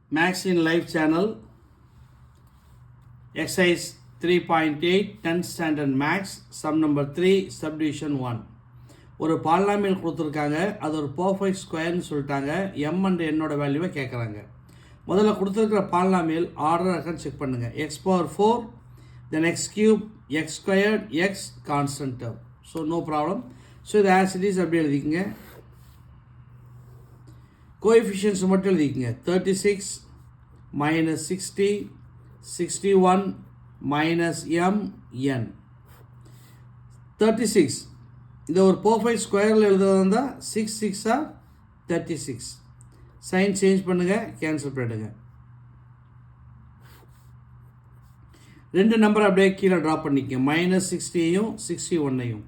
Max in Life channel, exercise 3.8, 10th standard max, sum number 3, subdivision 1. ஒரு polynomial கொடுத்துருக்காங்க, அது ஒரு பர்ஃபெக்ட் ஸ்கொயர்னு சொல்லிட்டாங்க. m அண்ட் என்னோட வேல்யூவை கேட்குறாங்க. முதல்ல கொடுத்துருக்கிற பாலினாமியல் ஆர்டர் இருக்கான்னு செக் பண்ணுங்கள். x power 4, then x cube, x squared, x constant term. So no problem. So இது as it is அப்படி எழுதிக்கங்க. கோஎஃபிஷியன்ஸ் மட்டும் எழுதிக்கங்க. 36 minus 60, 61 minus mn. 36 இதை ஒரு பர்ஃபெக்ட் ஸ்கொயரில் எழுதுறதா இருந்தால் 6 6 36. சைன் சேஞ்ச் பண்ணுங்கள், கேன்சல் பண்ணிடுங்க. ரெண்டு நம்பர் அப்படியே கீழே ட்ராப் பண்ணிக்க. -60யும் 61யும்.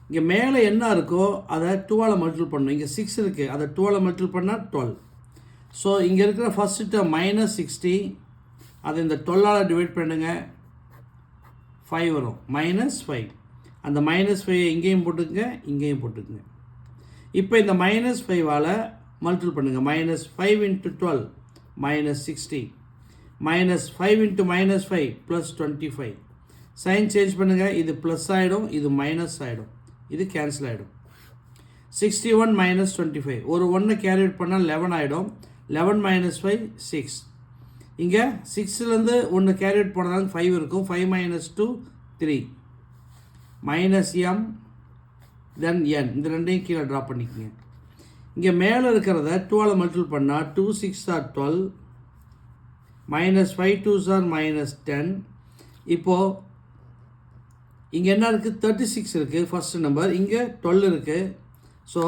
இங்கே மேலே என்ன இருக்கோ அதை 2ஆல் மல்டிபிள் பண்ணணும். இங்கே 6 இருக்குது, அதை 2ஆல் மல்டிபிள் பண்ணால் 12. ஸோ இங்கே இருக்கிற ஃபஸ்ட்டு டேர்ம் -60, அதை இந்த 12ஆல் டிவைட் பண்ணுங்க, 5 வரும். -5. அந்த -5 இங்கேயும் போட்டுக்குங்க, இங்கேயும் போட்டுக்குங்க. இப்போ இந்த -5ஆல் மல்டிபிள் பண்ணுங்கள். -5 × 12 -60, -5 × -5 +25. சைன் சேஞ்ச் பண்ணுங்கள், இது ப்ளஸ் ஆகிடும், இது மைனஸ் ஆகிடும், இது கேன்சல் ஆகிடும். 61 - 25, ஒரு 1 கேரி அவுட் பண்ணால் 11 ஆகிடும். 11 - 5 6. இங்கே 6லேருந்து 1 கேரி அவுட் போனதால் 5 இருக்கும். 5 - 2 3 -m தென் n. இந்த ரெண்டையும் கீழே ட்ராப் பண்ணிக்கோங்க. இங்கே மேலே இருக்கிறத 2ஆல் மல்டிபிள் பண்ணால் 2 6 are 12, -5 2s are -10. இப்போது இங்கே என்ன இருக்குது? 36 இருக்குது ஃபஸ்ட்டு நம்பர், இங்கே 12 இருக்குது. ஸோ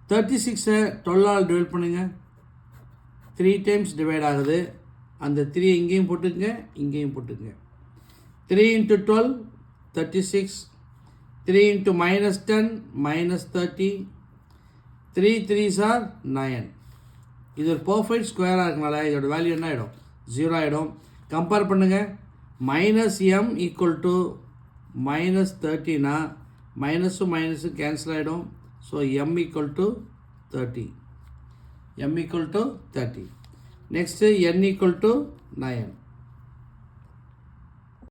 36ஐ 12ஆல் டிவைட் பண்ணுங்க, 3 டைம்ஸ் டிவைட் ஆகுது. அந்த 3 இங்கேயும் போட்டுக்குங்க, இங்கேயும் போட்டுக்குங்க. 3 × 12 36, 3 × -10 -30, 3 3s are 9. இது ஒரு பர்ஃபெக்ட் ஸ்கொயராக இருக்கனால இதோட வேல்யூ என்ன ஆகிடும்? 0 ஆகிடும். கம்பேர் பண்ணுங்கள். -m = -30னா மைனஸும் மைனஸும் கேன்சல் ஆகிடும். So m = 30. m = 30. Next n = 9.